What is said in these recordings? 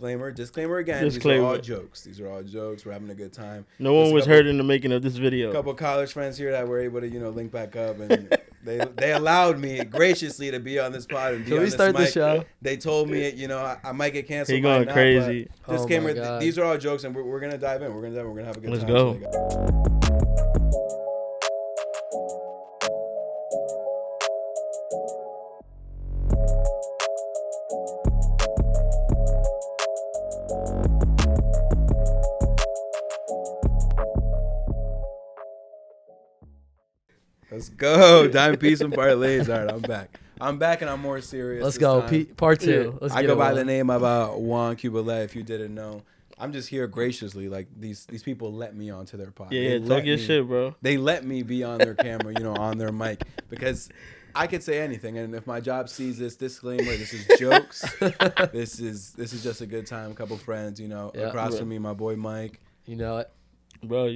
Disclaimer again. Disclaimer. These are all jokes. We're having a good time. No one was hurt in the making of this video. A couple of college friends here that were able to, link back up, and they allowed me graciously to be on this pod and be on this mic. Can we start the show? They told me, I might get canceled. He going crazy. Disclaimer, these are all jokes, and we're gonna dive in. We're gonna have a good time. Let's go. Let's go. Dime piece and parlays. All right, I'm back and I'm more serious. Let's go. Part 2. I go by the name of Juan CuBilete, if you didn't know. I'm just here graciously. Like, these people let me onto their pod. Yeah, talk your shit, bro. They let me be on their camera, on their mic, because I could say anything. And if my job sees this disclaimer, this is jokes. This is just a good time. A couple friends, across from me, my boy Mike. You know it. Bro,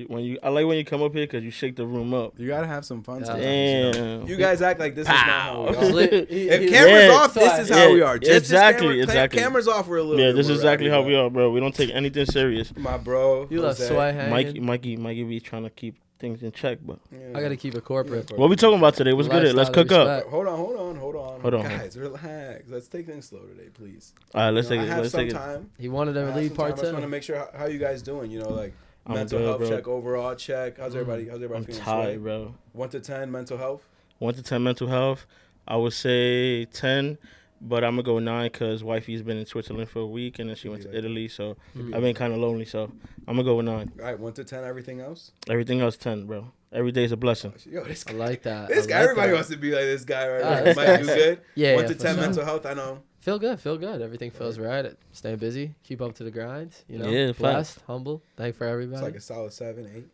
I like when you come up here because you shake the room up. You gotta have some fun. Damn. You guys act like this is not how we are. If cameras off, this is how we are. Exactly. Cameras off, we're a little. Yeah, this is exactly how we are, bro. We don't take anything serious. My bro, you love sweat hanging. Mikey be trying to keep things in check, but I gotta keep it corporate. What we talking about today? What's good? Let's cook up. Hold on. Guys, relax. Let's take things slow today, please. All right, let's take it. Let's take it. He wanted to lead part 2. I just want to make sure how you guys doing. Mental health check, overall check. How's everybody feeling? I'm tired, bro. 1 to 10 mental health. 1 to 10 mental health. I would say 10, but I'm gonna go 9 because wifey's been in Switzerland for a week and then she went to Italy, so I've been kind of lonely. So I'm gonna go with 9. All right, 1 to 10. Everything else? Everything else 10, bro. Every day's a blessing. Yo, this guy, I like that. This guy, everybody wants to be like this guy, right? Mike, you good? Yeah. 1 to 10 mental health. I know. Feel good. Everything feels right. Staying busy, keep up to the grind. Yeah, blessed, humble. Thank for everybody. It's like a solid 7,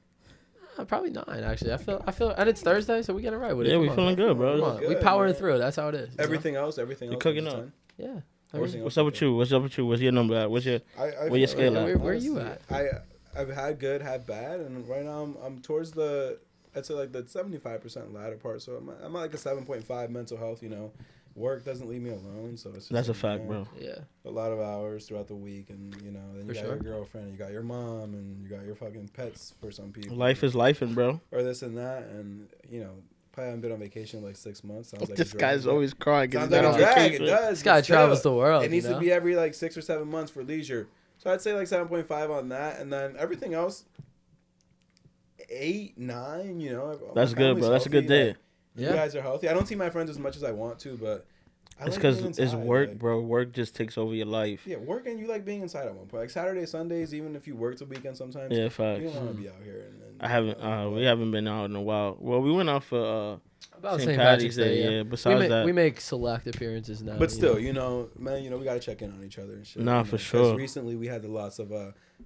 8. Probably 9 actually. I feel, and it's Thursday, so we get it right with it. Yeah, we feeling good, bro. We powering through. That's how it is. Everything else. You cooking up? Yeah. What's up with you? What's your number at? Where your scale at? Where are you at? I've had good, had bad, and right now I'm towards I'd say like the 75% latter part. So I'm at like a 7.5 mental health. Work doesn't leave me alone, so it's just that's a fact, bro. Yeah, a lot of hours throughout the week, and then you got your girlfriend, you got your mom, and you got your fucking pets for some people. Life is lifing, bro. Or this and that, and probably haven't been on vacation in like 6 months. Sounds like this guy's always crying. Sounds like a drag. It does. This guy travels the world. It needs to be every like 6 or 7 months for leisure. So I'd say like 7.5 on that, and then everything else 8, 9. That's good, bro. That's a good day. Like, you guys are healthy. I don't see my friends as much as I want to, but it's because it's work, bro. Work just takes over your life. Yeah, work, and you like being inside at one point. Like Saturdays, Sundays, even if you work the weekend sometimes. Yeah, facts. You don't want to be out here. I haven't. We haven't been out in a while. Well, we went out for about St. Patty's Day. Yeah. Besides that, we make select appearances now. But still, man, we gotta check in on each other and shit. Nah, for sure. Recently, we had the loss of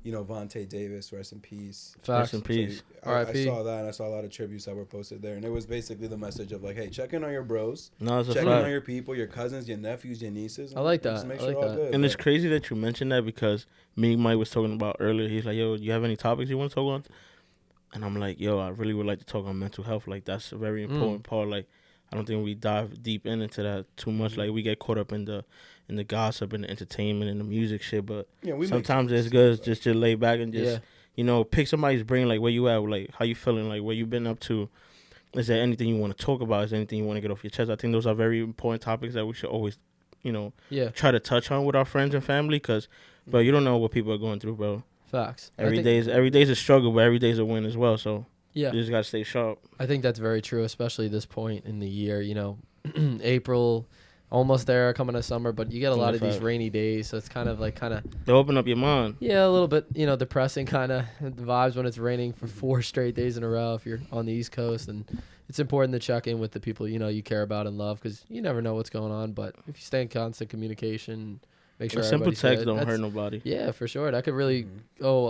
Vontae Davis. Rest in peace. Rest in peace. I saw that, and I saw a lot of tributes that were posted there, and it was basically the message of like, hey, check in on your bros. No, it's a check fact. in on your people, your cousins, your nephews, your nieces. I like that. Just make sure all good. And it's crazy that you mentioned that because me and Mike was talking about earlier. He's like, yo, do you have any topics you want to talk on? And I'm like, yo, I really would like to talk on mental health. Like, that's a very important part. Like, I don't think we dive deep into that too much. Like, we get caught up in the gossip and the entertainment and the music shit. But sometimes it's good just to lay back and just, pick somebody's brain. Like, where you at? Like, how you feeling? Like, what you been up to? Is there anything you want to talk about? Is there anything you want to get off your chest? I think those are very important topics that we should always, try to touch on with our friends and family. Because, bro, you don't know what people are going through, bro. Facts. Every day's a struggle, but every day's a win as well. So you just gotta stay sharp. I think that's very true, especially at this point in the year. April, almost there, coming to summer, but you get a lot of these rainy days, so it's kind of they open up your mind. Yeah, a little bit, depressing kind of vibes when it's raining for 4 straight days in a row if you're on the East Coast, and it's important to check in with the people you care about and love, because you never know what's going on. But if you stay in constant communication. Make sure simple text don't hurt nobody. Yeah, for sure. That could really go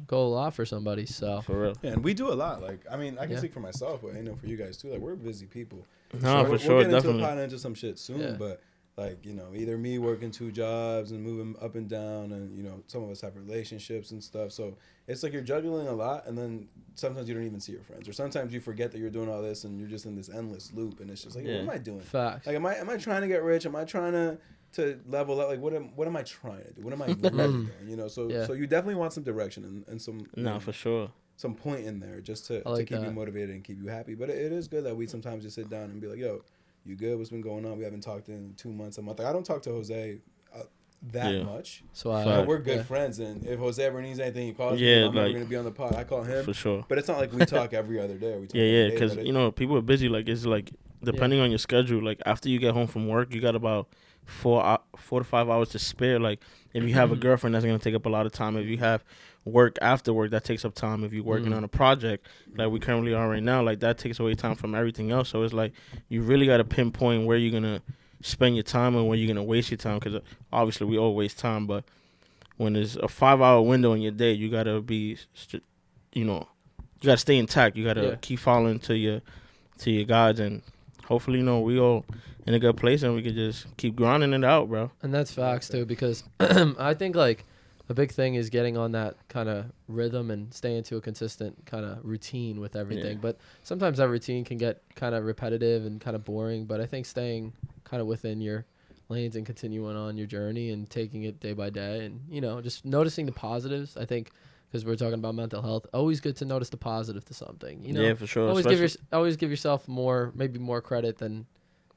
a lot for somebody. So for real. Yeah, and we do a lot. Like, I mean, I can speak for myself, but I know for you guys too. Like, we're busy people. No, for sure, we'll get definitely. into some shit soon, but like, either me working 2 jobs and moving up and down, and some of us have relationships and stuff. So it's like you're juggling a lot, and then sometimes you don't even see your friends, or sometimes you forget that you're doing all this, and you're just in this endless loop, and it's just like, what am I doing? Facts. Like, am I trying to get rich? Am I trying to to level up. Like, what am I trying to do? What am I really doing? You know, so you definitely want some direction and some for sure, some point in there just to keep you motivated and keep you happy. But it is good that we sometimes just sit down and be like, yo, you good? What's been going on? We haven't talked in 2 months, a month. Like, I don't talk to Jose that much. So we're good friends, and if Jose ever needs anything, he calls me. I'm never gonna be on the pod. I call him for sure. But it's not like we talk every other day. We talk because you know people are busy. Like it's like depending on your schedule. Like after you get home from work, you got about 4 to 5 hours to spare. Like if you have a girlfriend, that's gonna take up a lot of time. If you have work after work, that takes up time. If you're working on a project like we currently are right now, like that takes away time from everything else. So it's like you really got to pinpoint where you're gonna spend your time and when you're gonna waste your time, because obviously we all waste time, but when there's a 5-hour window in your day, you gotta be, you gotta stay intact. You gotta keep following to your guides, and hopefully, we all in a good place and we can just keep grinding it out, bro. And that's facts too, because I think like the big thing is getting on that kind of rhythm and staying to a consistent kind of routine with everything. But sometimes that routine can get kind of repetitive and kind of boring. But I think staying kind of within your lanes and continuing on your journey and taking it day by day and, just noticing the positives, I think, because we're talking about mental health, always good to notice the positive to something. Yeah, for sure. Always give yourself maybe more credit than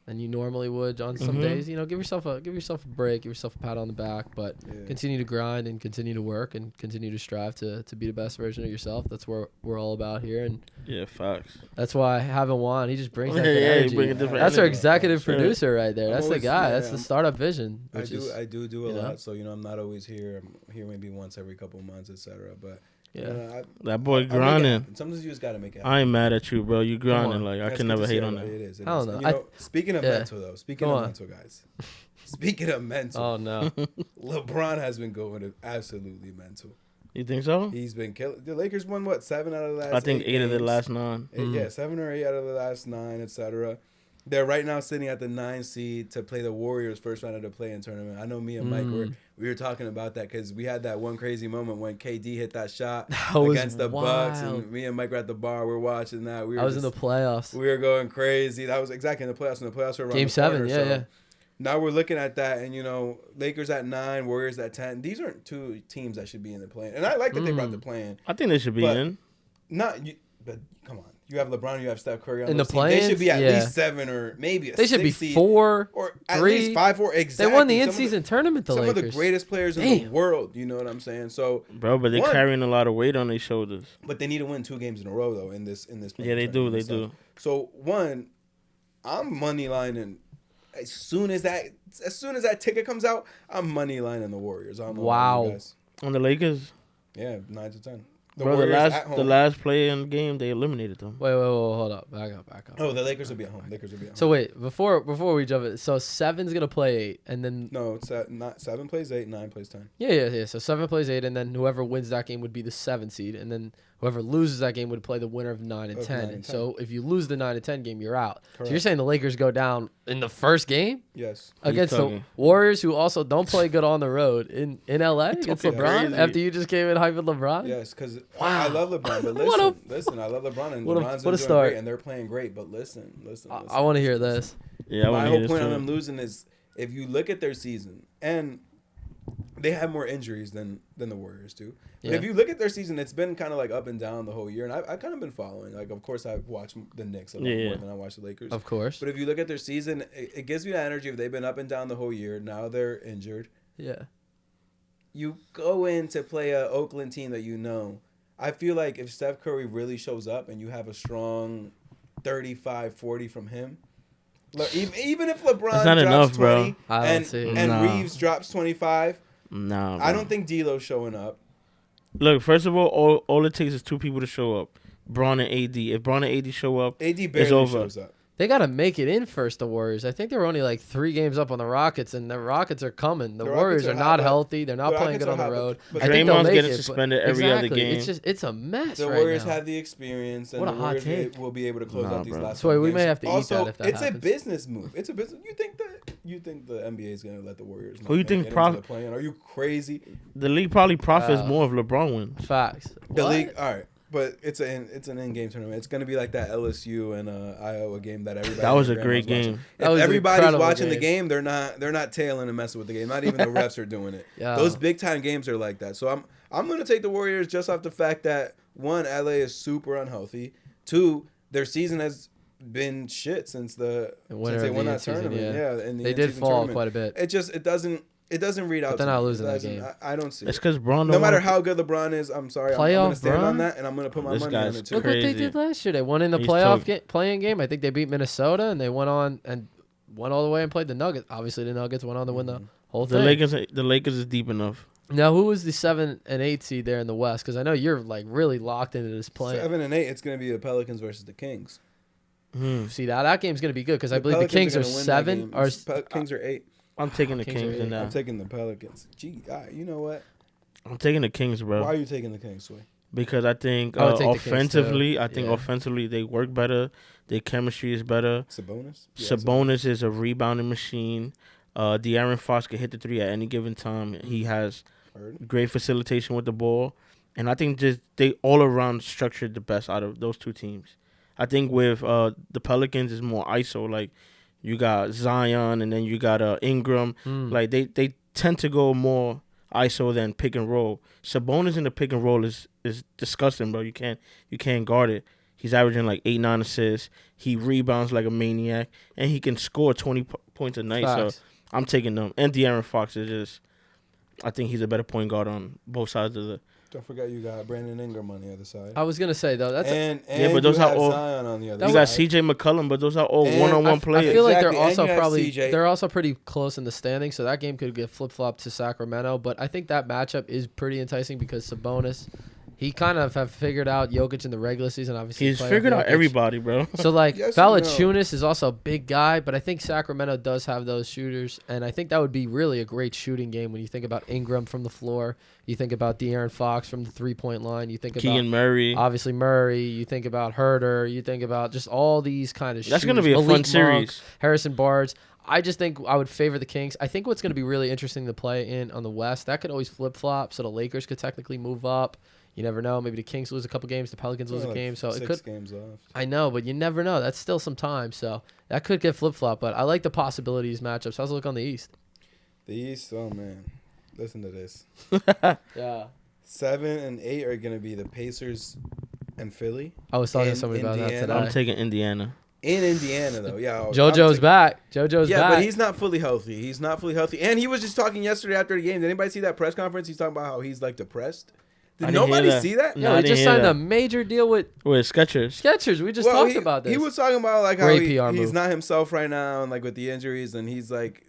you normally would on some days. Give yourself a break, give yourself a pat on the back, but continue to grind and continue to work and continue to strive to be the best version of yourself. That's what we're all about here. And facts. That's why having Juan, he just brings that energy. That's our executive producer right there. That's the guy. That's the startup vision. I do a lot. So, I'm not always here. I'm here maybe once every couple of months, etc. But that boy grinding. Sometimes you just gotta make it happen. I ain't mad at you, bro. You grinding. Like I can never hate on that. It is. I don't know. Speaking of mental, though. Speaking of mental, guys. Speaking of mental. Oh no. LeBron has been going absolutely mental. You think so? He's been killing. The Lakers won 7 out of the last. I think 8 of the last 9. Yeah, 7 or 8 out of the last 9, etc. They're right now sitting at the 9th seed to play the Warriors first round of the play-in tournament. I know me and Mike we were talking about that because we had that one crazy moment when KD hit that shot against the Bucks, and me and Mike were at the bar. We're watching that. I was in the playoffs. We were going crazy. That was exactly in the playoffs. And the playoffs were around Game 7. Yeah. Now we're looking at that, and Lakers at 9, Warriors at 10. These aren't two teams that should be in the play-in, and I like that they brought the play-in. I think they should be in. But come on. You have LeBron, you have Steph Curry on in the play-ins. They should be at least 7 or maybe a 6 They should be 4 or 3. at least 5-4. Exactly. They won the in-season tournament. The Lakers. Lakers. Some of the greatest players in the world. You know what I'm saying? So, bro, but they're carrying a lot of weight on their shoulders. But they need to win 2 games in a row though. In this. Yeah, they do. They do. So I'm money lining. As soon as that ticket comes out, I'm money lining the Warriors. I don't know wow. You guys. On the Lakers. Yeah, 9-10. Bro, the last play in the game, they eliminated them. Wait, hold up. Back up. Oh, the Lakers will be at home. So wait, before we jump in, so 7's going to play 8, and then... No, it's not 7 plays 8, 9 plays 10. Yeah. So 7 plays 8, and then whoever wins that game would be the 7th seed, and then whoever loses that game would play the winner of 9 and 10. And so if you lose the 9 and 10 game, you're out. Correct. So you're saying the Lakers go down in the first game? Yes. Against the Warriors, who also don't play good on the road in LA against LeBron? Crazy. After you just came in hyping LeBron? Yes, because I love LeBron, but listen, I love LeBron, and LeBron's been doing great, and they're playing great, but listen. I want to hear this. Yeah, my whole point on them losing is if you look at their season, and they have more injuries than the Warriors do. But if you look at their season, it's been kind of like up and down the whole year. And I've kind of been following. Like, of course, I've watched the Knicks a lot more than I watch the Lakers. Of course. But if you look at their season, it gives me that energy. If they've been up and down the whole year, now they're injured. Yeah. You go in to play a Oakland team that you know. I feel like if Steph Curry really shows up and you have a strong 35-40 from him, look, even if LeBron drops enough, 20 bro. and Reeves drops 25, nah, I don't think D'Lo's showing up. Look, first of all it takes is 2 people to show up. Bron and AD. If Bron and AD show up, AD barely shows up. They got to make it in first, the Warriors. I think they were only like 3 games up on the Rockets, and the Rockets are coming. The Warriors are not healthy. They're not playing good on the road. But I think they'll Draymond's make getting it, suspended every other game. It's a mess the right Warriors now. have the experience, and what the a hot Warriors take. will be able to close out these last so games. we may have to eat that if that happens. It's a business move. It's a business. You think the NBA is going to let the Warriors Who you think profit? Are you crazy? The league probably profits more if LeBron wins. Facts. The league, all right. But it's an in-game tournament. It's gonna be like that LSU and Iowa game that everybody. That was a great game. If everybody's watching the game, they're not tailing and messing with the game. Not even the refs are doing it. Yeah. Those big time games are like that. So I'm gonna take the Warriors just off the fact that one, LA is super unhealthy. Two, their season has been shit since they won that tournament. And they did fall quite a bit. It doesn't read out. But they're not losing that game. I don't see it's because Braun. No matter how good LeBron is, I'm sorry. I'm going to stand on that, and I'm going to put my money on it too. Look what they did last year. They won in the playing game. I think they beat Minnesota, and they went on and went all the way and played the Nuggets. Obviously, the Nuggets went on to win the whole thing. The Lakers is deep enough. Now, who was the 7 and 8 seed there in the West? Because I know you're like really locked into this play. 7 and 8. It's going to be the Pelicans versus the Kings. See that game's going to be good because I believe the Kings are 7 or Kings are 8. I'm taking the Kings in that. I'm taking the Pelicans. Gee, you know what? I'm taking the Kings, bro. Why are you taking the Kings, Sway? Because I think offensively, offensively they work better. Their chemistry is better. Sabonis? Yeah, Sabonis is a rebounding machine. De'Aaron Fox can hit the 3 at any given time. He has great facilitation with the ball. And I think just they all around structured the best out of those two teams. I think with the Pelicans is more ISO, like you got Zion and then you got Ingram. Like they tend to go more ISO than pick and roll. Sabonis in the pick and roll is disgusting, bro. You can't guard it. He's averaging like 8-9 assists. He rebounds like a maniac, and he can score 20 points a night. Facts. So I'm taking them. And De'Aaron Fox is just, I think he's a better point guard on both sides of the. Don't forget you got Brandon Ingram on the other side. I was gonna say though that's but those are all Zion on the other. You got CJ McCollum, but those are all one-on-one players. I feel like they're also pretty close in the standings, so that game could get flip-flopped to Sacramento. But I think that matchup is pretty enticing because Sabonis, he kind of have figured out Jokic in the regular season. Obviously, he's figured out everybody, bro. So like Valanciunas is also a big guy, but I think Sacramento does have those shooters, and I think that would be really a great shooting game when you think about Ingram from the floor. You think about De'Aaron Fox from the 3-point line. You think about Keegan Murray. Obviously Murray. You think about Herter. You think about just all these kind of shooters. That's going to be a fun series. Harrison Barnes. I just think I would favor the Kings. I think what's going to be really interesting to play in on the West, that could always flip-flop, so the Lakers could technically move up. You never know. Maybe the Kings lose a couple games, the Pelicans lose a game. So it could 6 games off. I know, but you never know. That's still some time. So that could get flip-flop, but I like the possibilities matchups. How's it look on the East? The East, oh, man. Listen to this. Yeah. 7 and 8 are going to be the Pacers and Philly. I was talking to somebody about that today. I'm taking Indiana. In Indiana, though. Yeah. JoJo's back. JoJo's back. Yeah, but he's not fully healthy. And he was just talking yesterday after the game. Did anybody see that press conference? He's talking about how he's, like, depressed. Did nobody see that? No, he just signed a major deal with Skechers. Skechers. We just talked about this. He was talking about, like, how he's not himself right now and, like, with the injuries. And he's, like...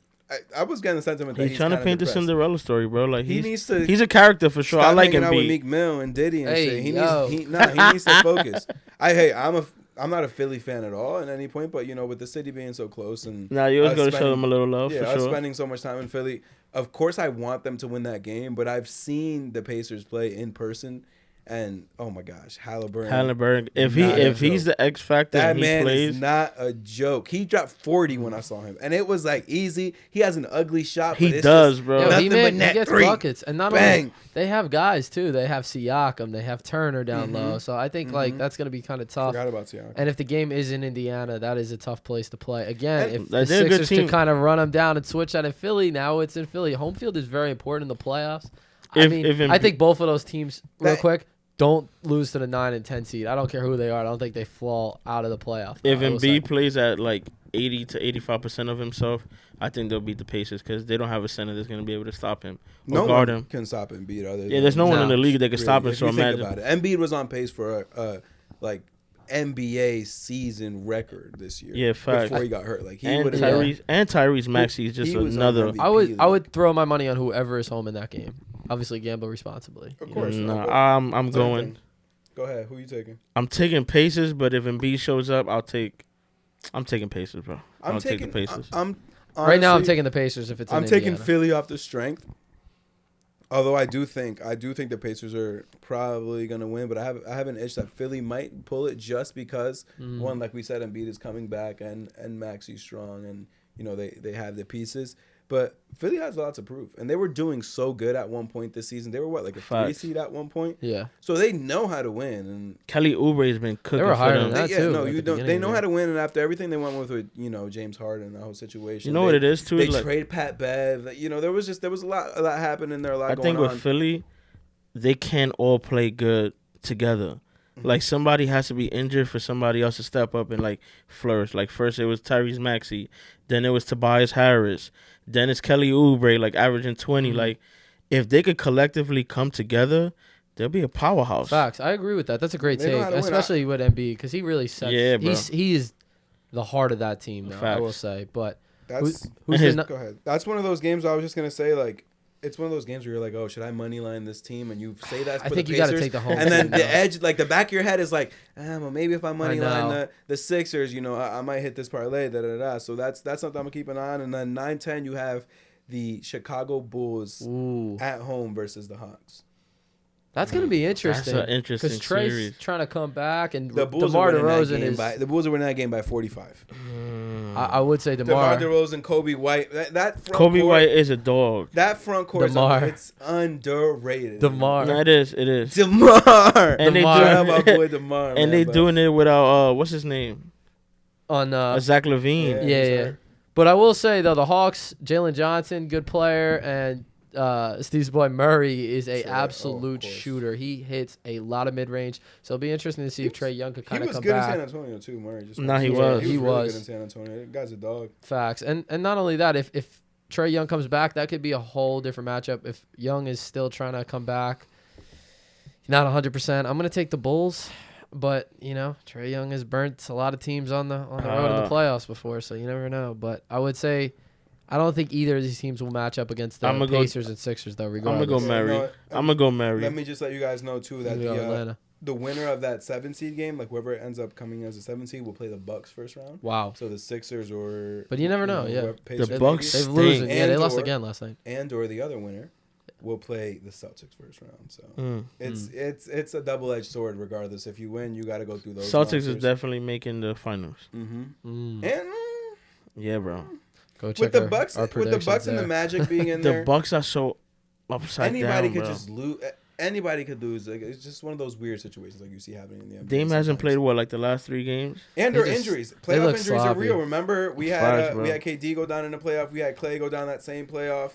I was getting the sentiment that he's trying to paint the Cinderella story, bro. Like he's a character for sure. I like him. Out with Meek Mill and Diddy and shit. He needs to focus. I'm not a Philly fan at all at any point, but with the city being so close and you always got to show them a little love. Yeah, for sure. Us spending so much time in Philly. Of course, I want them to win that game, but I've seen the Pacers play in person. And oh my gosh, Halliburton. If he's the X factor, that he man plays, is not a joke. He dropped 40 when I saw him, and it was like easy. He has an ugly shot. He does, bro. He gets buckets, and not only they have guys too. They have Siakam, they have Turner down low. So I think like that's gonna be kind of tough. Forgot about Siakam. And if the game is in Indiana, that is a tough place to play. Again, if the they're Sixers could kind of run them down and switch that in Philly, now it's in Philly. Home field is very important in the playoffs. I think both of those teams, real quick, don't lose to the 9 and 10 seed. I don't care who they are. I don't think they fall out of the playoff. If Embiid plays at like 80 to 85% of himself, I think they'll beat the Pacers because they don't have a center that's going to be able to stop him or guard him. Can stop Embiid. There's no one in the league that can stop him. So imagine. Think about it. Embiid was on pace for NBA season record this year. Yeah, fact. Before he got hurt, like Tyrese Maxey is just another. I would throw my money on whoever is home in that game. Obviously, gamble responsibly. Of course. I'm going. Go ahead. Who are you taking? I'm taking Pacers, but if Embiid shows up, I'm taking Pacers, bro. I'm taking the Pacers. Honestly, right now, I'm taking the Pacers if it's in Indiana. Taking Philly off the strength. Although I do think the Pacers are probably gonna win, but I have an itch that Philly might pull it just because one, like we said, Embiid is coming back and Maxey's strong and they have the pieces. But Philly has a lot to prove, and they were doing so good at one point this season. They were what, like a 3 seed at one point. Yeah. So they know how to win. And Kelly Oubre has been cooking. They were higher for than them. that too. No, at you the don't. beginning They of know the how year. to win, and after everything they went with James Harden, that whole situation. You know what it is too? They Like, trade Pat Bev. There was a lot happening there. A lot I going think on. with Philly, they can't all play good together. Like somebody has to be injured for somebody else to step up and like flourish. Like first it was Tyrese Maxey, then it was Tobias Harris, then it's Kelly Oubre like averaging 20. Like if they could collectively come together, they'll be a powerhouse. Facts. I agree with that. That's a great They know take, how to win. especially with Embiid because he really sets. Yeah, bro. He is the heart of that team now. I will Facts. say, but That's who's his- the go ahead. That's one of those games I was just gonna say like. It's one of those games where you're like, oh, should I money line this team? And you say that for I think the you got to Pacers, take the home and then team, the though. edge, like the back of your head is like, well, maybe if I money line know. the Sixers, I might hit this parlay. So that's something I'm gonna keep an eye on. And then 9-10, you have the Chicago Bulls Ooh, at home versus the Hawks. that's gonna be interesting. That's an interesting because Trey's series. trying to come back, and The Bulls DeMar are winning that DeRozan game is. the Bulls are winning that game by 45. I would say DeMar DeMar. DeRozan, Kobe White, that front Kobe court, White is a dog. that front court, DeMar. it's underrated. DeMar. No, it is. It is. DeMar. And they DeMar. do- Shout out my boy DeMar. And man, they but- doing it without what's his name? On Zach Levine. Yeah. yeah, he's yeah. hurt. But I will say though, the Hawks, Jalen Johnson, good player, and Steve's boy Murray is a Sure. Oh, absolute of course. shooter. He hits a lot of mid range, so it'll be interesting to see if Trey Young could He kind of was come good back. in San Antonio too, Murray. Just Nah, he he was. He He was really was. good in San Antonio. That guy's a dog. Facts, and not only that, if Trey Young comes back, that could be a whole different matchup. If Young is still trying to come back, not 100%. I'm gonna take the Bulls, but Trey Young has burnt a lot of teams on the road in the playoffs before, so you never know. But I would say, I don't think either of these teams will match up against the I'ma go- Pacers and Sixers though. I'm Regardless, gonna go Mary. No, I'm gonna go Mary. Let me just let you guys know too that I'm gonna go Atlanta. the winner of that 7 seed game, like whoever ends up coming as a 7 seed, will play the Bucks first round. Wow. So the Sixers or But you never know, yeah. whoever Pacers The Bucks They've stink. losing. Yeah, they lost And/or- again last night. or the other winner will play the Celtics first round. So Mm. it's a double-edged sword. Regardless, if you win, you got to go through those. Celtics is monsters. definitely making the finals. Mm-hmm. Mm. And Yeah, bro. Go check with the our- Bucks, our with the predictions Bucks and the there. Magic being in The there, Bucks are so upside anybody down, could bro. just lose. Anybody could lose. Like, it's just one of those weird situations like you see happening in the NBA. Dame hasn't sometimes. played what, like the last 3 games? And They or just- injuries. they Playoff look injuries are sloppy. real. Remember, we Facts, had bro. we had KD go down in the playoff. We had Clay go down that same playoff.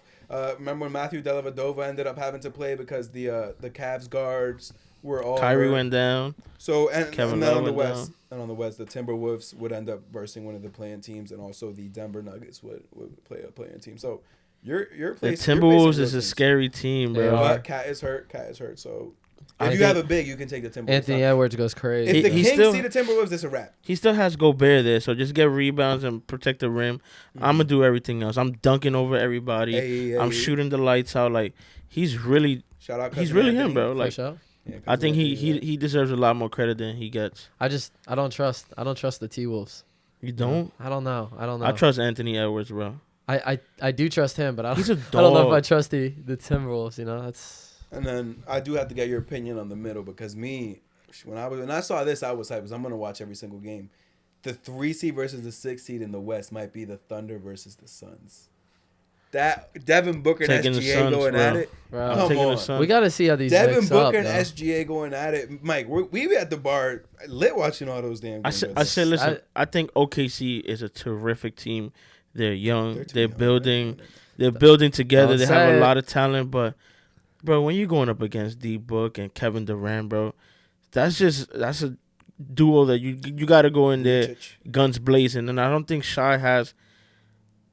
Remember when Matthew Dellavedova ended up having to play because the Cavs guards were all Kyrie hurt. went down. So and Kevin then Love on the went West, and on the West, the Timberwolves would end up versing one of the playing teams, and also the Denver Nuggets would play a playing team. So you're The placing Timberwolves real is a teams. scary team, They bro. are. But Cat is hurt. So I if you think have a big, you can take the Timberwolves. Anthony Edwards goes crazy. If the He Kings still- see the Timberwolves, it's a wrap. He still has Gobert there, so just get rebounds and protect the rim. I'm gonna do everything else. I'm dunking over everybody. Hey, I'm shooting the lights out. Like he's really, Shout out. he's Cousin really him, Anthony. bro. For Like sure. Yeah, I think Cousin Anthony, he deserves a lot more credit than he gets. I don't trust the T Wolves. You don't? I don't know. I trust Anthony Edwards, bro. I do trust him, but I He's a don't, I don't know if I dog. trust the Timberwolves. That's And then I do have to get your opinion on the middle because when I saw this, I was hyped because I'm gonna watch every single game. The 3 seed versus the 6 seed in the West might be the Thunder versus the Suns. That Devin Booker and Taking the SGA Suns, going bro. at it. bro. I'm Come taking on. the Suns. We got to see how these Devin mix Booker up, and though. SGA going at it. Mike, we at the bar lit watching all those damn games. I said, listen. I think OKC is a terrific team. They're young. They're too They're young, building. right? They're building together. Don't They say have a it. lot of talent, but bro, when you're going up against D Book and Kevin Durant, bro, that's a duo that you got to go in there Lucic. guns blazing, and I don't think Shai has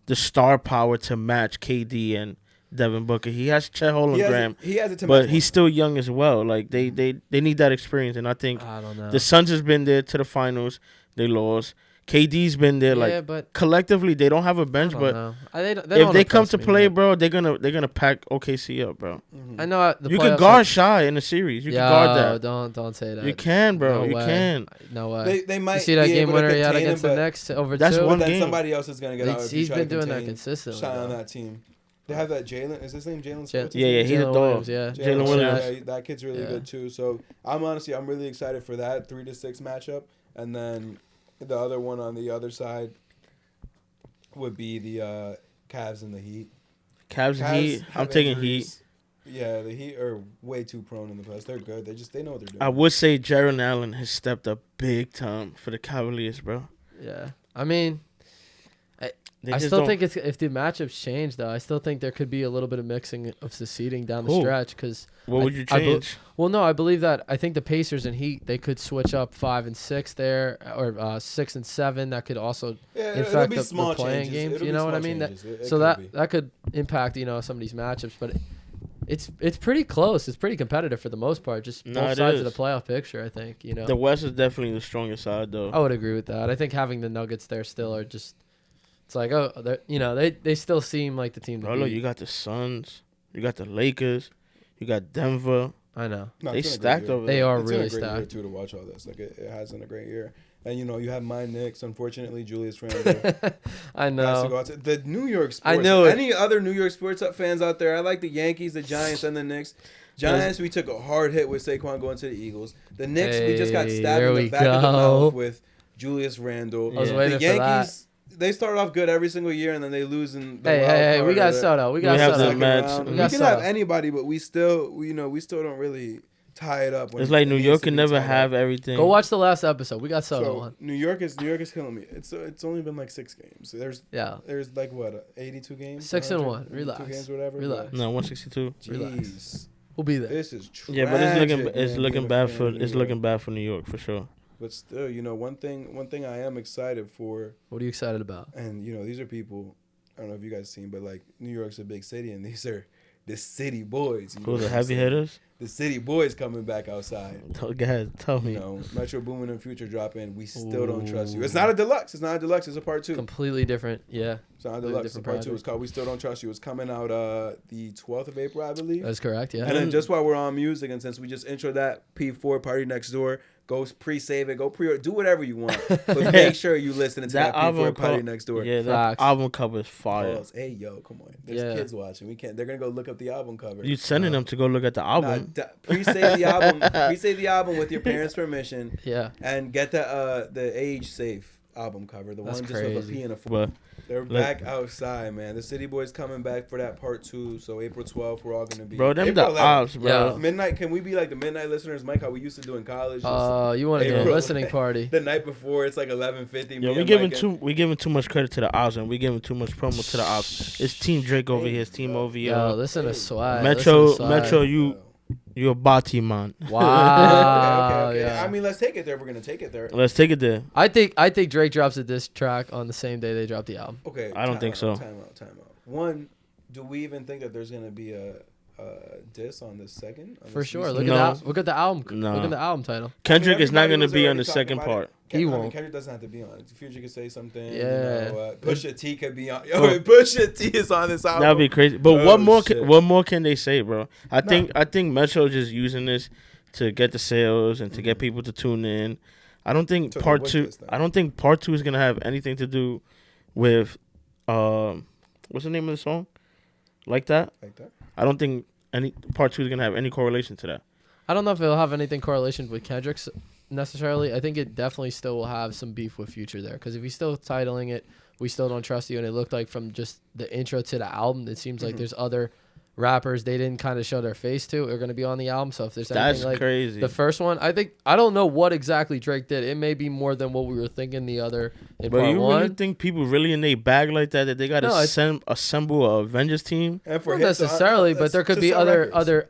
the star power to match KD and Devin Booker. He has Chet Holmgren, He has it to but match he's one. still young as well. Like they need that experience, and I think I don't know. the Suns has been there to the finals. They lost. KD's been there. yeah, Like but collectively, they don't have a I bench, don't but know. if they come to play, bro, bro, they're gonna pack OKC up, bro. Mhm. I know the You can playoffs guard are- Shy in the series. You Yo, can guard that. Don't say that. You can, bro. No You way. can. No way. They might You see that be game able to winner he had contain against him, the but- Knicks over That's 2? one But then game. somebody else is gonna get out. if you He's try been to doing that contain consistently. Shai on though. that team. They have that Jalen. Is his name Jalen? Smith? Yeah, he's a Jalen dog. Williams, yeah. Jalen Williams. Yeah, that kid's really Yeah. good too. So I'm really excited for that 3-6 matchup, and then the other one on the other side would be the Cavs and the Heat. Cavs and Heat. I'm taking injuries. Heat. Yeah, the Heat are way too prone in the past. They're good. They know what they're doing. I would say Jaron Allen has stepped up big time for the Cavaliers, bro. Yeah. I mean, They I just still don't- think if the matchups change, though, I still think there could be a little bit of mixing of the seeding down the Who? stretch. Because What would you I bel- change? well, no, I believe that I think the Pacers and Heat they could switch up 5 and 6 there, or 6 and 7. That could also Yeah, in it'll fact be the small playing changes. games. It'll You be know what I small mean? changes. It So could be. that could impact some of these matchups, but it's pretty close. It's pretty competitive for the most part. Just No, both it sides of the is. playoff picture. I think The West is definitely the strongest side, though. I would agree with that. I think having the Nuggets there still are just. It's like they still seem like the team to Bro, look, beat. you got the Suns, you got the Lakers, you got Denver. I know. No, They it's been a great stacked year. over They there. are It's really been a great year stacked. too to watch all this. Like it has been a great year. And you have my Knicks. Unfortunately, Julius Randle I has to go know. out to the New York sports. I knew it. Any other New York sports fans out there? I like the Yankees, the Giants, and the Knicks. Giants, we took a hard hit with Saquon going to the Eagles. The Knicks, we just got Hey, stabbed there in the we back of the go. mouth with Julius Randle. I was Yeah. waiting The for that. Yankees, they start off good every single year, and then they lose in the wild Hey, card we got or the- Soto. We got We have Soto. the second Mets. round. We We got can have Soto. anybody, but we still don't really tie it up. When It's like it New needs York to can be never tied up. have everything. Go watch the last episode. We got Soto So on. New York is killing me. It's only been like 6 games. Yeah. There's like what 82 games. 6 and 100? 1. Relax. 82 games, whatever. Relax. No, 162. Jeez, We'll be there. this is tragic. Yeah, but it's looking man, looking being a bad fan for of New it's York. looking bad for New York for sure. But still, one thing I am excited for, What are you excited about? and these are people. I don't know if you guys seen, but like New York's a big city, and these are the city boys. You know Who what the I'm heavy saying? hitters? The city boys coming back outside. Go ahead, tell me. Metro Boomin and Future drop in. We still don't trust you. It's not a deluxe. It's not a deluxe. It's a part 2. Completely different. Yeah. It's not a completely deluxe. It's a different part 2. project. It's called We Still Don't Trust You. It's coming out the 12th of April, I believe. That's correct. Yeah. And then just while we're on music, and since we just intro that P4 Party Next Door, go pre-save it, go pre-order, do whatever you want, but make sure you listen to that P4 album Party co- Next Door. Yeah, that Facts. album cover is fire. Pause. Hey yo, come on. There's Yeah. kids watching. They're gonna go look up the album cover. You sending them to go look at the album? Pre-save the album. Pre-save the album with your parents' permission, Yeah. and get the age safe album cover. The That's one just with a crazy. P and a 4. But They're back outside, man. The City Boys coming back for that part 2. So April 12th, we're all gonna be. bro, them April the 11th. ops, bro. Yeah. Midnight. Can we be like the midnight listeners, Mike? How we used to do in college. Just You want to do a April. listening party? the night before, it's like 11:50. Yo, we giving too much credit to the ops, and we giving too much promo to the ops. It's Team Drake over here. It's Team OVO. Yo, listen to Swag. Metro- listen to Swag. Metro, you a body man. Wow. okay. Yeah. I mean, let's take it there. We're gonna take it there. Let's take it there. I think Drake drops a diss track on the same day they drop the album. Okay. I don't think so. Time out. One, do we even think that there's gonna be a diss on the second? On For this sure. season? Look No. at the look at the album. No. Look at the album title. Kendrick is not everybody gonna was be on already the talking second about it. part. He won't. Kendrick doesn't have to be on it. Future could say something. Yeah. Pusha T could be on. Yo, Pusha T is on this album. That'd be crazy. But Oh, what shit. more can they say, bro? I think Metro just using this to get the sales and to get people to tune in. I don't think To part avoid 2. this, then. I don't think part 2 is gonna have anything to do with what's the name of the song? Like that. Like that. I don't think any part 2 is gonna have any correlation to that. I don't know if it'll have anything correlation with Kendrick's necessarily. I think it definitely still will have some beef with Future there. Because if he's still titling it, We Still Don't Trust You, and it looked like from just the intro to the album, it seems like there's other rappers they didn't kind of show their face to are going to be on the album. So if there's That's anything like crazy. the first one, I don't know what exactly Drake did. It may be more than what we were thinking the other in But part you one. really think people really in their bag like that they got to No, it's- assemble a Avengers team? And for Not hits on- necessarily, but there could to be sell other records. other.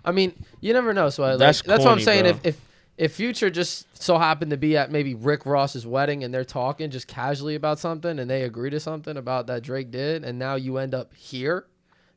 I mean, you never know. So That's what I'm corny, saying. bro. If Future just so happened to be at maybe Rick Ross's wedding and they're talking just casually about something and they agree to something about that Drake did, and now you end up here,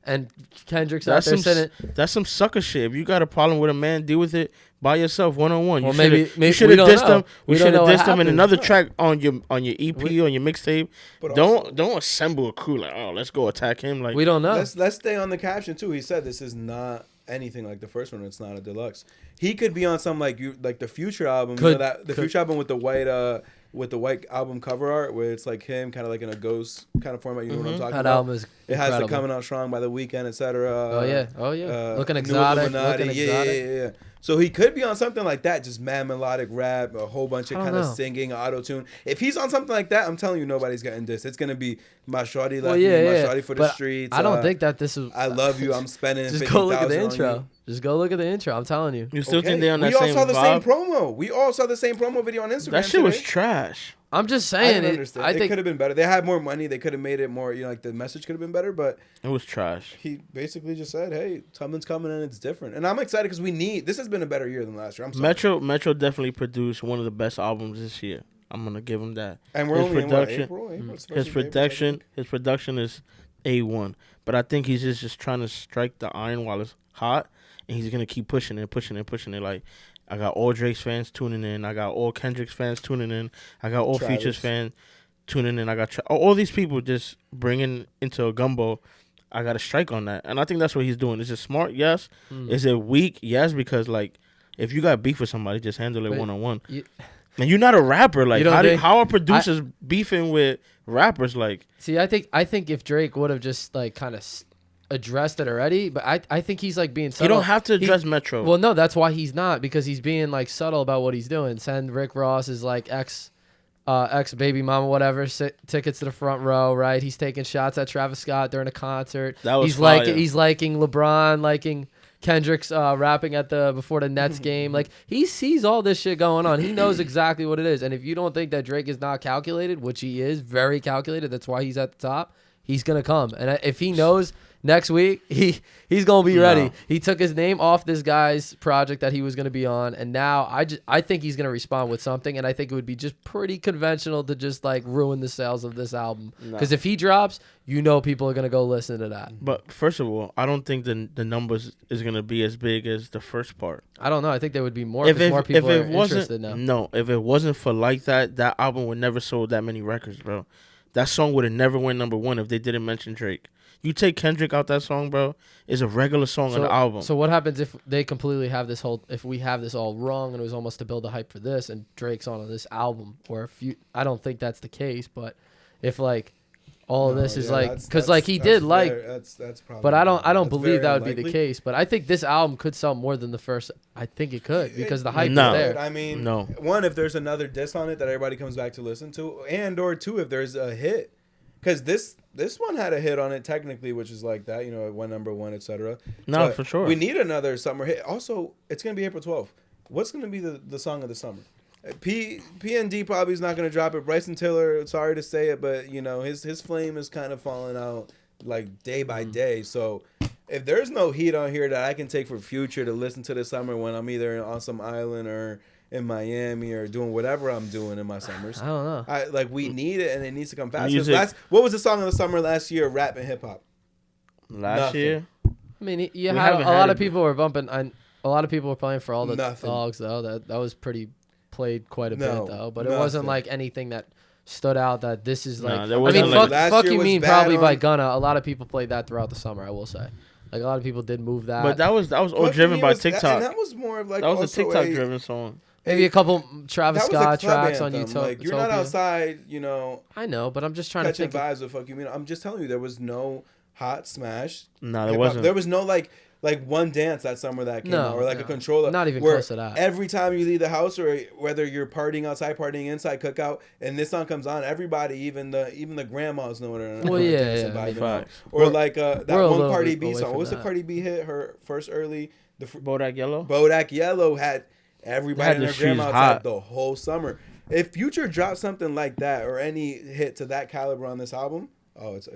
and Kendrick's out there saying, That's some sucker shit. If you got a problem with a man, deal with it by yourself, one on one. Well, You maybe you should have we don't dissed know. him. We We don't should know have what dissed him in happened. another track on your EP We- on your mixtape. But Don't assemble a crew like, oh, let's go attack him. Like, we don't know. Let's stay on the caption too. He said this is not anything like the first one. It's not a deluxe. He could be on some like the Future album. The Future album with the white album cover art where it's like him kind of like in a ghost kind of format. You know what I'm talking That about? album is It has the incredible. Coming Out Strong by The Weeknd, etc. Oh yeah, New looking exotic, Illuminati. looking Yeah, exotic. yeah. So he could be on something like that, just mad melodic rap, a whole bunch of I don't kind of know. singing, auto tune. If he's on something like that, I'm telling you, nobody's getting this. It's gonna be my shorty left me, my shorty for the But streets. I don't think that this is. I love you. I'm spending. Just go look at the 50,000 on intro. you. Just go look at the intro. I'm telling you. You still Okay. think they on that We all same saw the vibe? same promo. We all saw the same promo video on Instagram. That shit was today. trash. I'm just I saying didn't it. understand. I It think could have been better. They had more money. They could have made it more. Like the message could have been better. But It was trash. he basically just said, "Hey, something's coming and it's different." And I'm excited because we need. This has been a better year than last year. I'm sorry. Metro definitely produced one of the best albums this year. I'm gonna give him that. And we're his only in production- April. It's His supposed to be April, I production, think. his production is A1. But I think he's just trying to strike the iron while it's hot, and he's gonna keep pushing it. Like I got all Drake's fans tuning in. I got all Kendrick's fans tuning in. I got all Travis. Future's fans tuning in. I got all these people just bringing into a gumbo. I got to strike on that, and I think that's what he's doing. Is it smart? Yes. Is it weak? Yes, because like if you got beef with somebody, just handle it Wait, 1-on-1. you- And you're not a rapper. Like don't think- how are producers beefing with rappers? Like See, I think if Drake would have just like kind of addressed it already, but I think he's like being you subtle. don't have to address Metro. Well, no, that's why he's not, because he's being like subtle about what he's doing. Send Rick Ross's like ex baby mama whatever tickets to the front row, right? He's taking shots at Travis Scott during a concert. That was he's fire. he's liking LeBron, liking Kendrick's rapping at before the Nets game. Like he sees all this shit going on. He knows exactly what it is. And if you don't think that Drake is not calculated, which he is very calculated, that's why he's at the top. He's gonna come, and if he knows next week, he's gonna be ready. No. He took his name off this guy's project that he was gonna be on, and now I think he's gonna respond with something, and I think it would be just pretty conventional to just like ruin the sales of this album. Because if he drops, people are gonna go listen to that. But first of all, I don't think the numbers is gonna be as big as the first part. I don't know. I think there would be more because more people are interested now. No, if it wasn't for like that album would never sold that many records, bro. That song would have never went #1 if they didn't mention Drake. You take Kendrick out that song, bro, it's a regular song on the album. So what happens if they completely have if we have this all wrong and it was almost to build a hype for this and Drake's on this album, or if I don't think that's the case, but if like all of this is like, because like he did like, that's probably. but I don't that's believe very that would be the unlikely. case. But I think this album could sell more than the first. I think it could because the hype No. is there. I mean, No. one, if there's another diss on it that everybody comes back to listen to, and or two, if there's a hit, because this one had a hit on it technically, which is like that, it went #1, etc. No, But for sure. we need another summer hit. Also, it's gonna be April 12th. What's gonna be the song of the summer? P&D probably is not gonna drop it. Bryson Tiller, sorry to say it, but his flame is kind of falling out like day by day. So if there's no heat on here that I can take for Future to listen to this summer when I'm either on some island or in Miami or doing whatever I'm doing in my summers, I don't know. we need it and it needs to come fast. 'Cause Music. what was the song of the summer last year? Rap and hip hop. Last Nothing. year, I mean, you We had haven't a had lot it, of people were bumping. A lot of people were playing for all the Nothing. dogs though. That was pretty played quite a No, bit though. But it wasn't nothing. like anything that stood out that this is like. Nah, there I wasn't mean, like- fuck, Last fuck year you was mean bad probably by on- Gunna. A lot of people played that throughout the summer. I will say, like a lot of people did move that. but that was all Fuck driven Me by was- TikTok. And that was more of like That was a also TikTok driven song. Maybe a couple Travis That was a Scott club tracks on anthem. YouTube. Like you're not outside, I know, but I'm just trying to catching think. vibes with fuck you mean. I'm just telling you, there was no hot smash. No, there hip-hop. wasn't. There was no like one dance that summer that came out, or like a no. controller. Not even where close to that. Every time you leave the house, or whether you're partying outside, partying inside, cookout, and this song comes on, everybody, even the grandmas know what they're Well, yeah, dancing yeah, I by, mean, know. facts. Or like that we're a one little Cardi bit B away song. What was from the that. Cardi B hit? Her first early Bodak Yellow. Bodak Yellow had everybody Had and the their streets grandma outside hot. the whole summer. If Future dropped something like that or any hit to that caliber on this album, it's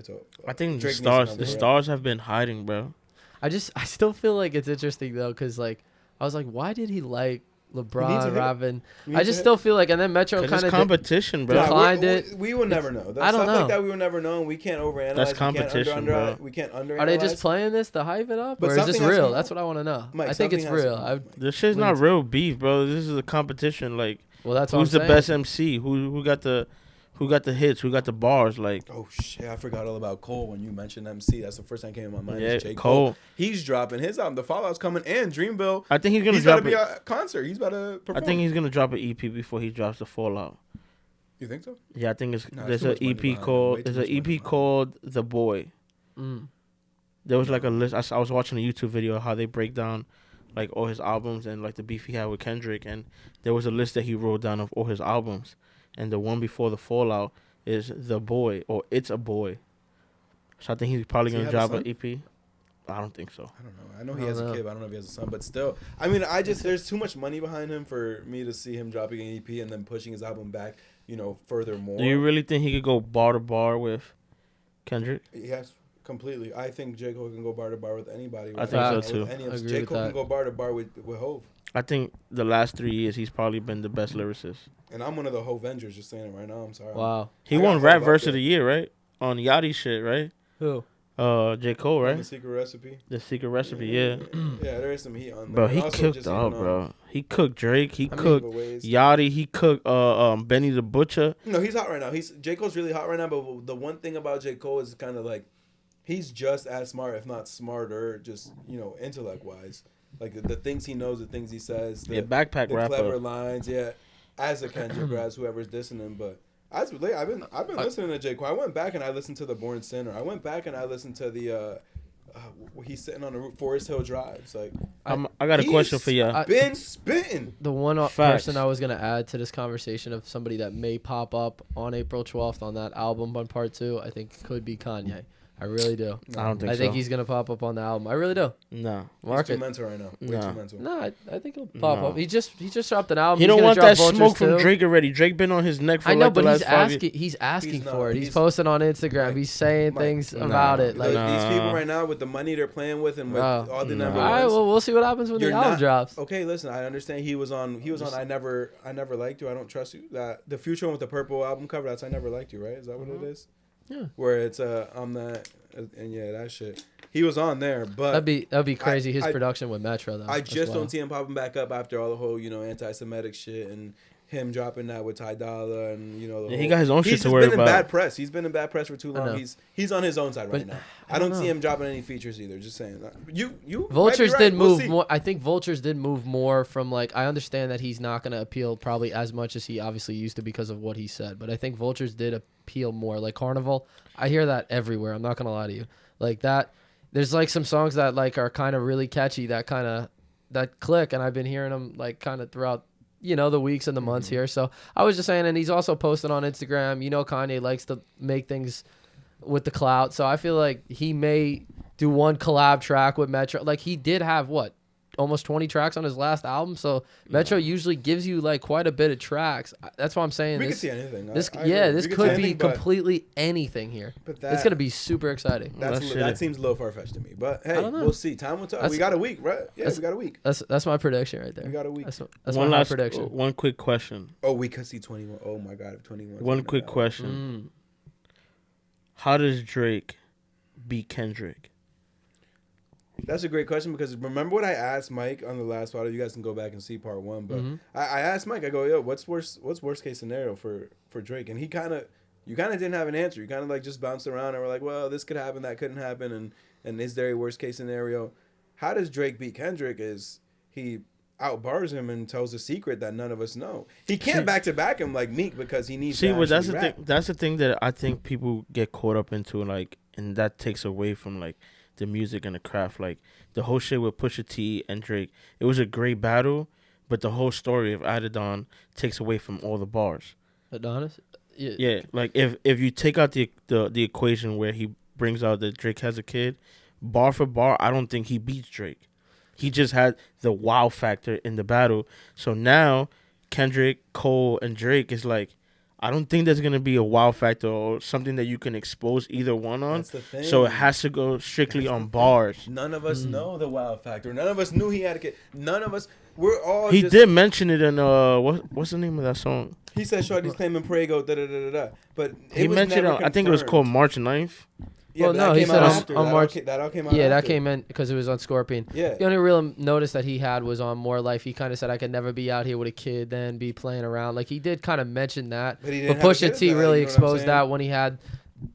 I think Drake the needs to come stars have been hiding, bro. I still feel like it's interesting though, because like I was like, why did he like He needs a LeBron, hit. Robin? He I needs just a still feel like, and then Metro 'Cause kind it's of competition, bro. Yeah. declined it. We will never know. I don't Stuff know. like that we will never know, and we can't overanalyze. That's We can't competition, bro. We can't underanalyze. Are they just playing this to hype it up, But or is this something has to real? come That's out. what I want to know. Mike, I think it's something has to real. come out. This shit's not real beef, bro. This is a competition. Like, Well, that's who's what the I'm saying. best MC? Who got the hits? Who got the bars? Like, Oh shit! I forgot all about Cole when you mentioned MC. That's the first thing that came in my mind. yeah, is J. Cole. He's dropping his album. The Fallout's coming, and Dreamville. I think he's gonna He's about drop to be it. at a concert. He's about to perform. I think he's gonna drop an EP before he drops the Fallout. You think so? Yeah, I think Nah, there's too an much money EP behind him. called Way there's too an much money EP behind him. called The Boy. Mm. There was like a list. I was watching a YouTube video of how they break down like all his albums and like the beef he had with Kendrick, and there was a list that he wrote down of all his albums, and the one before the Fallout is The Boy or It's a Boy. So I think he's probably gonna drop an EP. I don't think so. I don't know. I know he has a kid, but I don't know if he has a son. But still, I mean, there's too much money behind him for me to see him dropping an EP and then pushing his album back, furthermore. Do you really think he could go bar to bar with Kendrick? Yes, completely. I think J. Cole can go bar to bar with anybody. I think so too. J. Cole can go bar to bar with Hove. I think the last 3 years he's probably been the best lyricist. And I'm one of the Hovengers, just saying it right now. I'm sorry. Wow. He won Rap Verse of the Year, right? On Yachty shit, right? Who? J. Cole, right? The Secret Recipe. The Secret Recipe, yeah. Yeah, there is some heat on there. Bro, he cooked up, bro. He cooked Drake. He cooked ways. Yachty. He cooked Benny the Butcher. No, he's hot right now. J. Cole's really hot right now. But the one thing about J. Cole is kind of like he's just as smart, if not smarter, just intellect wise. Like the things he knows, the things he says. The rapper. Clever lines, yeah. As a Kendrick or as whoever's dissing him, but. I've been listening to J. Cole. I went back and I listened to the Born Sinner. I went back and I listened to the he's sitting on the roof, Forest Hill Drive. It's like I got a question for you. Been spitting. The one person I was gonna add to this conversation of somebody that may pop up on April 12th on that album on part 2, I think could be Kanye. I really do. I don't think so. I think he's gonna pop up on the album. I really do. No. He's too mental right now. Way too mental. No, I think he'll pop up. He just dropped an album. He don't want that smoke from Drake already. Drake been on his neck for I know, like the last 5 years. He's asking for it. He's posting on Instagram. Mike, he's saying things about it. Like these people right now with the money they're playing with and with all the number ones. All right, well, we'll see what happens when the album drops. Okay, listen, I understand he was on I Never Liked You, I Don't Trust You. That the future one with the purple album cover, that's I Never Liked You, right? Is that what it is? Yeah. Where it's I'm that and yeah, that shit. He was on there, but that'd be crazy. His production with Metro though. I just don't see him popping back up after all the whole anti-Semitic shit and him dropping that with Ty Dolla and he got his own shit to worry about. He's been in bad press. He's been in bad press for too long. He's on his own side right now. I don't see him dropping any features either. Just saying. You Vultures did move more. I think Vultures did move more from like I understand that he's not going to appeal probably as much as he obviously used to because of what he said, but I think Vultures did appeal more. Like Carnival, I hear that everywhere. I'm not going to lie to you. Like that there's like some songs that like are kind of really catchy that click, and I've been hearing them like kind of throughout the weeks and the months here. So I was just saying, and he's also posting on Instagram. Kanye likes to make things with the clout. So I feel like he may do one collab track with Metro. Like he did have almost 20 tracks on his last album. So Metro usually gives you like quite a bit of tracks. That's why I'm saying we could see anything. This could be completely anything here. But it's gonna be super exciting. That seems a little far fetched to me. But hey, we'll see. Time will tell. We got a week, right? Yeah, we got a week. That's my prediction right there. We got a week. That's my prediction. One quick question. Oh, we could see 21. Oh my God, 21. One quick question. How does Drake beat Kendrick? That's a great question because remember what I asked Mike on the last part. You guys can go back and see part 1. But I asked Mike. I go, yo, what's worst case scenario for Drake? And you kind of didn't have an answer. You kind of like just bounced around and were like, well, this could happen, that couldn't happen, and is there a worst case scenario? How does Drake beat Kendrick? Is he outbars him and tells a secret that none of us know? He can't back to back him like Meek because he needs. See, but that's the thing. That's the thing that I think people get caught up into, like, and that takes away from like the music and the craft. Like the whole shit with Pusha T and Drake, it was a great battle, but the whole story of Adidon takes away from all the bars. Adonis? Yeah. Like if you take out the equation where he brings out that Drake has a kid, bar for bar, I don't think he beats Drake. He just had the wow factor in the battle. So now Kendrick, Cole, and Drake is like, I don't think there's going to be a wow factor or something that you can expose either one on. That's the thing. So it has to go strictly on bars. None of us know the wow factor. None of us knew he had a kid. None of us. We're all He did mention it in, what's the name of that song? He said Shorty's claiming Prego, da-da-da-da-da. But he mentioned it, I think it was called March 9th. Yeah, well, no, he said on March. That all came out. Yeah, that came in because it was on Scorpion. Yeah. The only real notice that he had was on More Life. He kind of said, "I could never be out here with a kid, then be playing around." Like he did kind of mention that, but Pusha T really exposed that when he had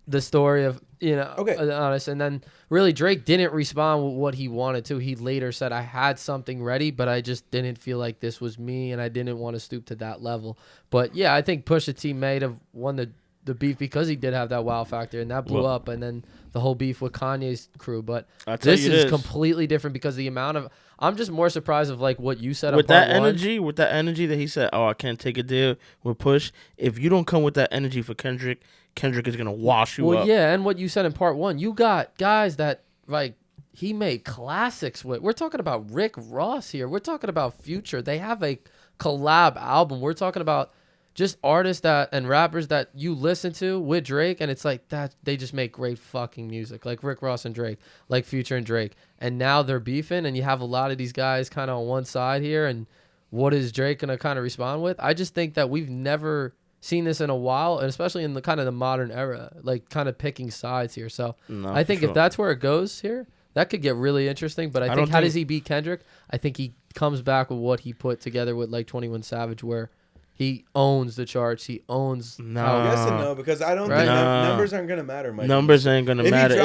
the story of Honest, and then really Drake didn't respond with what he wanted to. He later said, "I had something ready, but I just didn't feel like this was me, and I didn't want to stoop to that level." But yeah, I think Pusha T may have won the beef because he did have that wow factor, and that blew up, and then the whole beef with Kanye's crew. But this is completely different because the amount of I'm just more surprised of like what you said with on part that one. energy, with that energy that he said, "Oh, I can't take a deal with Push." If you don't come with that energy for Kendrick, Kendrick is gonna wash you up. Well, yeah, and what you said in part one, you got guys that like he made classics with. We're talking about Rick Ross here. We're talking about Future. They have a collab album. We're talking about just artists that and rappers that you listen to with Drake, and it's like that they just make great fucking music, like Rick Ross and Drake, like Future and Drake. And now they're beefing, and you have a lot of these guys kind of on one side here. And what is Drake gonna kind of respond with? I just think that we've never seen this in a while, and especially in the kind of the modern era, like kind of picking sides here. So No, I think for if that's where it goes here, that could get really interesting. But I think how does he beat Kendrick? I think he comes back with what he put together with like 21 Savage, where he owns the charts. He owns. Yes and no, because I don't think numbers aren't gonna matter, Mike. Numbers ain't gonna matter.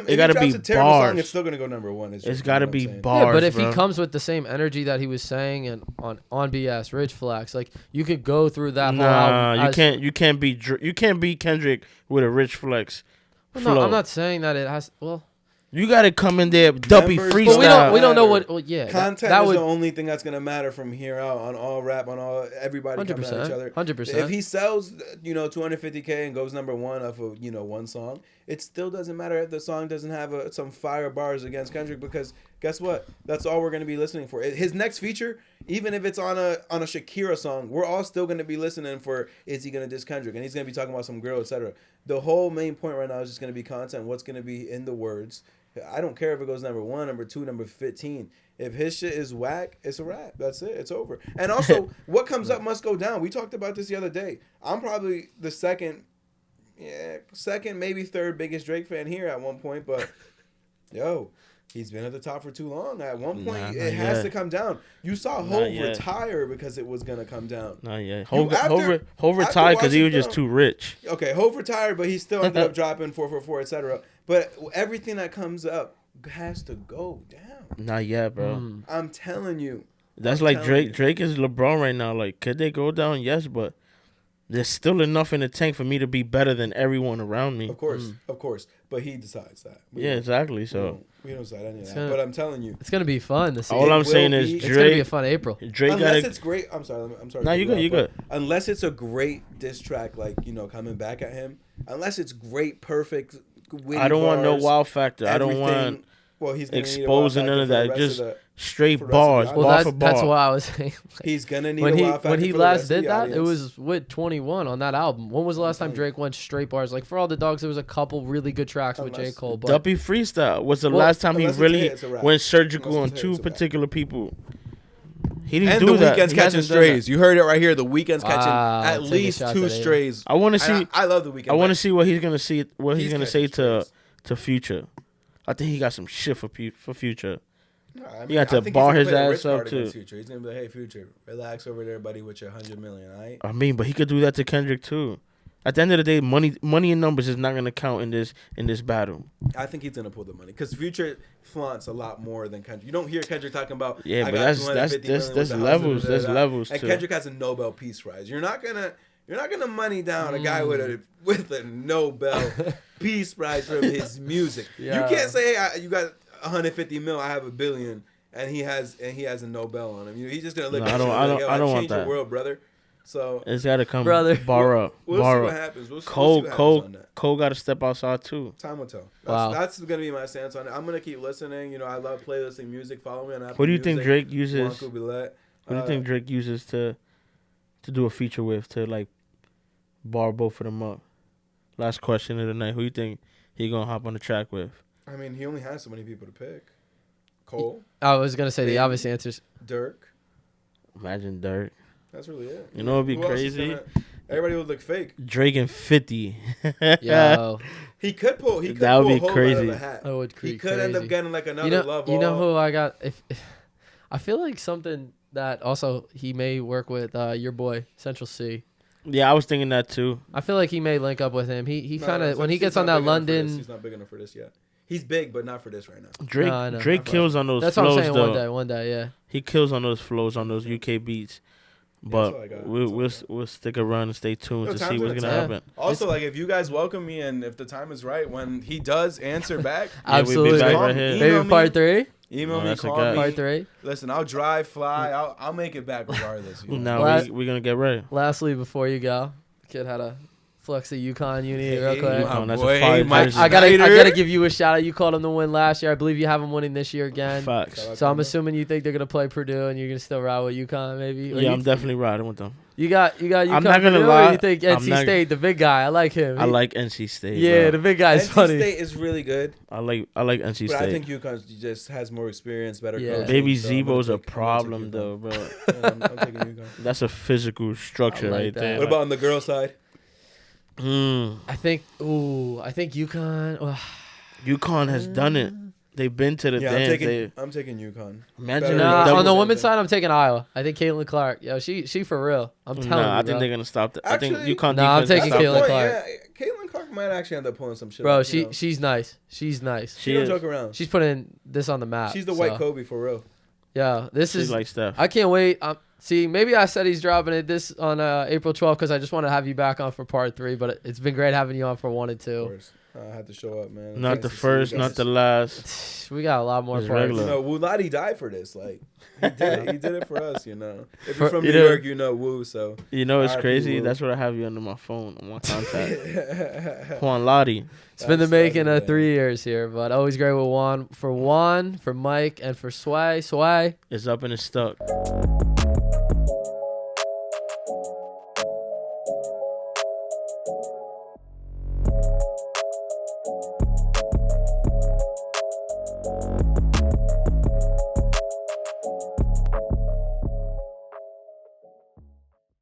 It gotta be bars. It's still gonna go number one. It's gotta be bars. Yeah, but if he comes with the same energy that he was saying and on BS, Rich Flex, like you could go through that whole album. You can't beat Kendrick with a Rich Flex. Well, no, I'm not saying that it has. Well. You gotta come in there, dumpy freestyle. But we don't know what. Well, yeah, content is the only thing that's gonna matter from here out on all rap, on all everybody coming at each other. 100%. If he sells, 250K and goes number one off of one song, it still doesn't matter if the song doesn't have some fire bars against Kendrick, because guess what? That's all we're gonna be listening for. His next feature, even if it's on a Shakira song, we're all still gonna be listening for. Is he gonna diss Kendrick? And he's gonna be talking about some girl, etc. The whole main point right now is just gonna be content. What's gonna be in the words. I don't care if it goes number 1, number 2, number 15. If his shit is whack, it's a wrap. That's it. It's over. And also, what comes up must go down. We talked about this the other day. I'm probably the second, maybe third biggest Drake fan here at one point. But, he's been at the top for too long. At one point, it has to come down. You saw Hov retire because it was going to come down. Not yet. Hov retired because he was just too rich. Okay, Hov retired, but he still ended up dropping 444, etc. But everything that comes up has to go down. Not yet, bro. I'm telling you. That's like Drake. Drake is LeBron right now. Like, could they go down? Yes, but there's still enough in the tank for me to be better than everyone around me. Of course. But he decides that. Exactly. So we don't decide any of that. But I'm telling you, it's gonna be fun to see. All I'm saying is Drake. It's gonna be a fun April. Unless it's great. I'm sorry. No, you good. Unless it's a great diss track, like coming back at him. Unless it's great, perfect. I don't want no wow factor. I don't want he's exposing none of that. Just straight bars. Well, that's why I was saying. Like, he's gonna need a wow factor. When he last did that, it was with 21 on that album. When was the last time Drake went straight bars? Like For All the Dogs, there was a couple really good tracks with J. Cole. But Duppy Freestyle was the last time he really went surgical on two particular people. He didn't do that. And The Weeknd's catching strays. You heard it right here. The Weeknd's catching at least 2 strays. I want to see. I love The Weeknd. I want to see what he's gonna see. What he's gonna say to Future. I think he got some shit for Future. He got to bar his ass up too. Future. He's gonna be like, "Hey, Future, relax over there, buddy, with your 100 million, all right?" I mean, but he could do that to Kendrick too. At the end of the day, money and numbers is not gonna count in this battle. I think he's gonna pull the money because Future flaunts a lot more than Kendrick. You don't hear Kendrick talking about but that's levels. There's levels. And Kendrick has a Nobel Peace Prize. You're not gonna money down a guy with a Nobel Peace Prize from his music. Yeah. You can't say, "Hey, you got 150 mil. I have $1 billion," and he has a Nobel on him. He's just gonna look at you. I don't want that. Your world, brother. So it's got to come, brother. Bar up. We'll see what happens. Cole got to step outside too. Time will tell. That's gonna be my stance on it. I'm gonna keep listening. I love playlisting music. Follow me on Apple. What do you think Drake uses? Juan CuBilete. What do you think Drake uses to do a feature with to like bar both of them up? Last question of the night. Who you think he gonna hop on the track with? I mean, he only has so many people to pick. Cole. I was gonna say the obvious answers. Dirk. Imagine Dirk. That's really it. You know, it'd be crazy. Everybody would look fake. Drake and 50. Yo. He could pull. He could that pull would be crazy. Out of the hat. That would he could end up getting like another love. You know who I got? If I feel like something that also he may work with your boy Central C. Yeah, I was thinking that too. I feel like he may link up with him. He kind of when he gets on that London. He's not big enough for this yet. He's big, but not for this right now. Drake kills on those flows. That's what I'm saying. Though. One day, yeah. He kills on those flows on those UK beats. But all I got. we'll stick around and stay tuned Yo, to time's see what's gonna gonna tell. happen. Also, like, if you guys welcome me and if the time is right, when he does answer back, Yeah, we'll Absolutely. be back Call right me. here. Email Maybe part 3. email No, me, that's a call guy. me. Part 3. Listen, I'll drive, fly. I'll make it back regardless. You know? Now Last- we're gonna get ready. Lastly, before you go, kid had a flex the UConn uni real Hey, quick. my UConn, that's a boy, fire my jersey. I gotta Schneider. give you a shout out. You called them to win last year. I believe you have them winning this year again. Facts. Shout out So I'm to assuming you think they're gonna play Purdue and you're gonna still ride with UConn maybe. Or Yeah, I'm definitely riding with them. You got UConn. I'm not gonna Purdue, or lie, you think I'm NC not- State, the big guy? I like him. I like NC State. Yeah, bro. the big guy's NC funny. State is really good, I like NC but State. I think UConn just has more experience, better Yeah. coaching. Baby so I'm gonna Zebo's a take- I'm gonna take problem UConn. though, bro. Yeah, I'm taking UConn. That's a physical structure I like right that. there. What about on the girl side? I think UConn. UConn has done it. They've been to the Yeah, dance. I'm taking UConn. Imagine Better Nah, double on the same women's thing. side, I'm taking Iowa. I think Caitlin Clark. Yo, she for real. I'm telling you, I bro. think they're gonna stop that. I Actually, think UConn Nah, I'm defense taking will Caitlin stop Clark. that. Yeah, Caitlin Clark might actually end up pulling some shit. Bro, out, you know. she's nice. She's nice. She She don't is. joke around. She's putting this on the map. She's the so. white Kobe for real. Yeah, this She's is. like Steph. I can't wait. See, maybe I said he's dropping it this on April 12th because I just want to have you back on for part 3. But it's been great having you on for 1 and Of 2. course, I had to show up, man. Not Nice the to see you first, not guys. the last. We got a lot more It's parts. regular. You know, Wulati died for this. Like he did it. He did it for us. You know, if you're For- from you New know- York, you know Wu. So You know it's R.I.P. crazy. Wu. That's what I have you under my phone on my contact. Juan Lottie. It's been the That's making of legendary. 3 years here, but always great with Juan, for Mike, and for Sway. It's up and it's stuck.